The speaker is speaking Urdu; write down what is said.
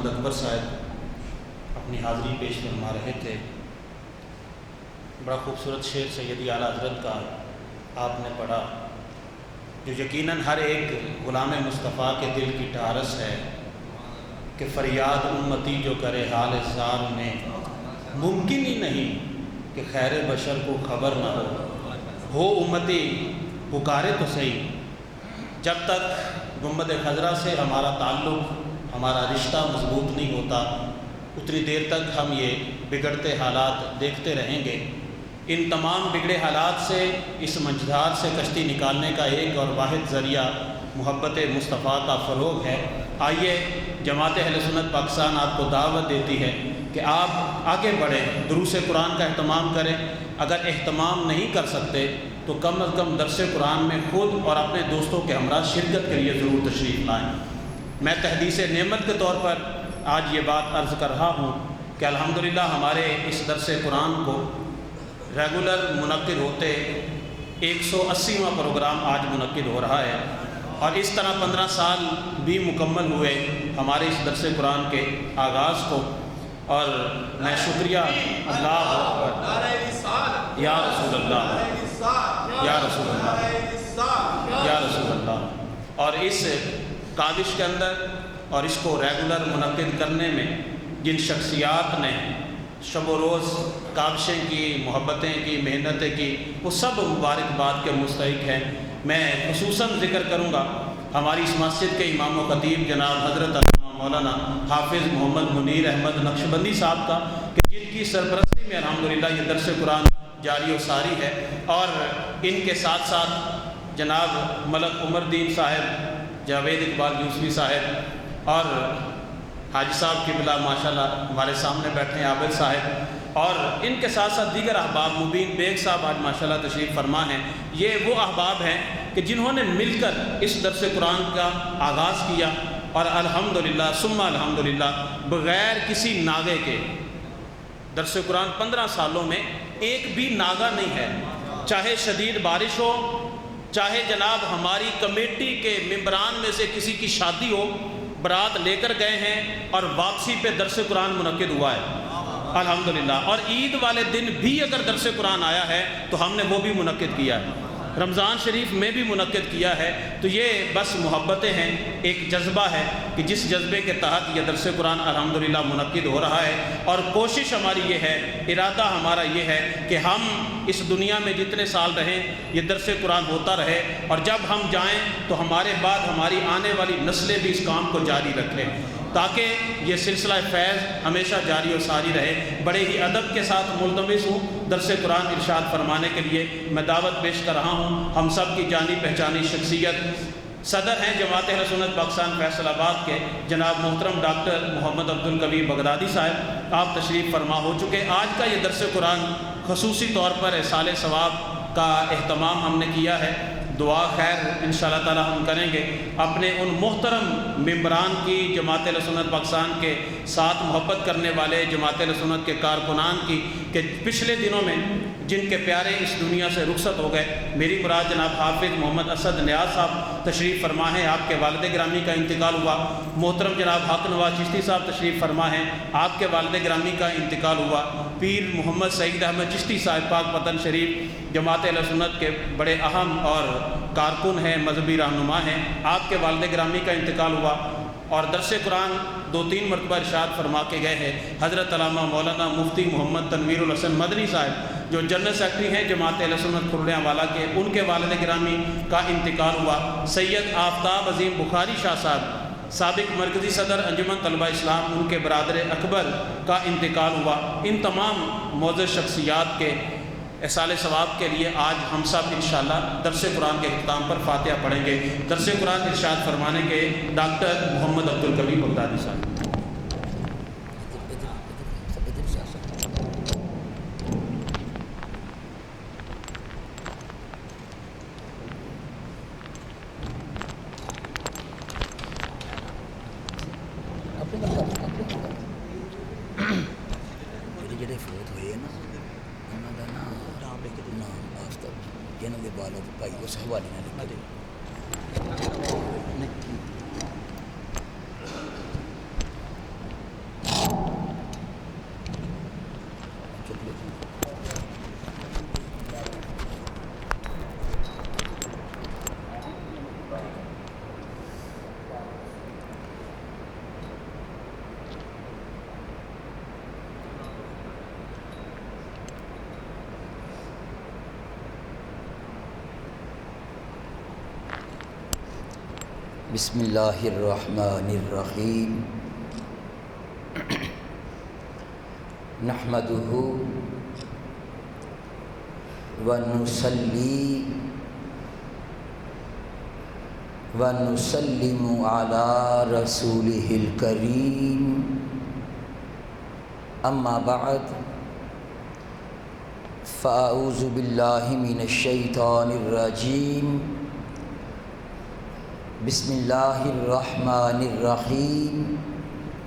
محمد اکبر صاحب اپنی حاضری پیش فرما رہے تھے۔ بڑا خوبصورت شعر سیدی اعلیٰ حضرت کا آپ نے پڑھا، جو یقیناً ہر ایک غلام مصطفیٰ کے دل کی ٹھارس ہے کہ فریاد امتی جو کرے حال زار میں، ممکن ہی نہیں کہ خیر بشر کو خبر نہ ہو امتی پکارے تو صحیح۔ جب تک گنبد خضرا سے ہمارا تعلق، ہمارا رشتہ مضبوط نہیں ہوتا، اتنی دیر تک ہم یہ بگڑتے حالات دیکھتے رہیں گے۔ ان تمام بگڑے حالات سے، اس منجھار سے کشتی نکالنے کا ایک اور واحد ذریعہ محبت مصطفیٰ کا فروغ ہے۔ آئیے، جماعت اہل سنت پاکستان آپ کو دعوت دیتی ہے کہ آپ آگے بڑھیں، دروس قرآن کا اہتمام کریں۔ اگر اہتمام نہیں کر سکتے تو کم از کم درس قرآن میں خود اور اپنے دوستوں کے ہمراہ شرکت کے لیے ضرور تشریف لائیں۔ میں تحدیث نعمت کے طور پر آج یہ بات عرض کر رہا ہوں کہ الحمدللہ ہمارے اس درس قرآن کو ریگولر منعقد ہوتے 180واں پروگرام آج منعقد ہو رہا ہے، اور اس طرح 15 سال بھی مکمل ہوئے ہمارے اس درس قرآن کے آغاز کو۔ اور میں شکریہ اللہ اکبر، یا رسول اللہ، یا رسول اللہ، یا رسول اللہ۔ اور اس کاوش کے اندر اور اس کو ریگولر منعقد کرنے میں جن شخصیات نے شب و روز کاوشیں کی، محبتیں کی، محنتیں کی، وہ سب مبارکباد کے مستحق ہیں۔ میں خصوصاً ذکر کروں گا ہماری اس مسجد کے امام و خطیب جناب حضرت مولانا حافظ محمد منیر احمد نقشبندی صاحب کا، کہ جن کی سرپرستی میں الحمدللہ یہ درس قرآن جاری و ساری ہے، اور ان کے ساتھ ساتھ جناب ملک عمر الدین صاحب، جاوید اقبال یوسفی صاحب، اور حاجی صاحب قبلہ ماشاءاللہ ہمارے سامنے بیٹھے ہیں عابد صاحب، اور ان کے ساتھ ساتھ دیگر احباب، مبین بیگ صاحب آج ماشاءاللہ تشریف فرما ہیں۔ یہ وہ احباب ہیں کہ جنہوں نے مل کر اس درس قرآن کا آغاز کیا، اور الحمدللہ ثم الحمدللہ بغیر کسی ناغے کے درس قرآن 15 سالوں میں ایک بھی ناغہ نہیں ہے، چاہے شدید بارش ہو، چاہے جناب ہماری کمیٹی کے ممبران میں سے کسی کی شادی ہو، برات لے کر گئے ہیں اور واپسی پہ درس قرآن منعقد ہوا ہے الحمدللہ۔ اور عید والے دن بھی اگر درس قرآن آیا ہے تو ہم نے وہ بھی منعقد کیا ہے، رمضان شریف میں بھی منعقد کیا ہے۔ تو یہ بس محبتیں ہیں، ایک جذبہ ہے کہ جس جذبے کے تحت یہ درس قرآن الحمدللہ منعقد ہو رہا ہے، اور کوشش ہماری یہ ہے، ارادہ ہمارا یہ ہے کہ ہم اس دنیا میں جتنے سال رہیں یہ درس قرآن ہوتا رہے، اور جب ہم جائیں تو ہمارے بعد ہماری آنے والی نسلیں بھی اس کام کو جاری رکھیں، تاکہ یہ سلسلہ فیض ہمیشہ جاری و ساری رہے۔ بڑے ہی ادب کے ساتھ ملتمس ہوں درس قرآن ارشاد فرمانے کے لیے میں دعوت پیش کر رہا ہوں ہم سب کی جانی پہچانی شخصیت، صدر ہیں جماعت اہل سنت پاکستان فیصل آباد کے جناب محترم ڈاکٹر محمد عبدالقوی بغدادی صاحب، آپ تشریف فرما ہو چکے۔ آج کا یہ درس قرآن خصوصی طور پر احصال ثواب کا اہتمام ہم نے کیا ہے، دعا خیر انشاءاللہ تعالی ہم کریں گے اپنے ان محترم ممبران کی، جماعت اہل سنت پاکستان کے ساتھ محبت کرنے والے جماعت اہل سنت کے کارکنان کی، کہ پچھلے دنوں میں جن کے پیارے اس دنیا سے رخصت ہو گئے۔ میری مراد جناب حافظ محمد اسد نیاز صاحب تشریف فرما ہیں، آپ کے والد گرامی کا انتقال ہوا۔ محترم جناب حق نواز چشتی صاحب تشریف فرما ہیں، آپ کے والد گرامی کا انتقال ہوا۔ پیر محمد سعید احمد چشتی صاحب پاک وطن شریف جماعت اہل سنت کے بڑے اہم اور کارکن ہیں، مذہبی رہنما ہیں، آپ کے والد گرامی کا انتقال ہوا۔ اور درس قرآن 2-3 مرتبہ ارشاد فرما کے گئے ہیں حضرت علامہ مولانا مفتی محمد تنویر الحسن مدنی صاحب، جو جنرل سیکرٹری ہیں جماعت اہل سنت کھرڑیاں والا کے، ان کے والد گرامی کا انتقال ہوا۔ سید آفتاب عظیم بخاری شاہ صاحب، سابق مرکزی صدر انجمن طلبہ اسلام، ان کے برادر اکبر کا انتقال ہوا۔ ان تمام معزز شخصیات کے احصال ثواب کے لیے آج ہم سب انشاءاللہ درس قرآن کے اختتام پر فاتحہ پڑھیں گے۔ درس قرآن ارشاد فرمانے کے ڈاکٹر محمد عبدالقوی بغدادی صاحب۔ ਜਿਹੜੇ ਫੌਤ ਹੋਏ ਨਾ ਉਹਨਾਂ ਦਾ ਨਾਮ ਆਫਤਾਬ, ਜਿਹਨਾਂ ਦੇ ਬਾਲਦ ਭਾਈ ਉਸ ਹਵਾਲੇ ਨਾਲ ਲਿਖੇ। بسم اللہ الرحمن الرحیم نحمدہ ونصلی ونسلم علی رسولہ الکریم اما بعد فاعوذ باللہ من الشیطان الرجیم بسم اللہ الرحمن الرحیم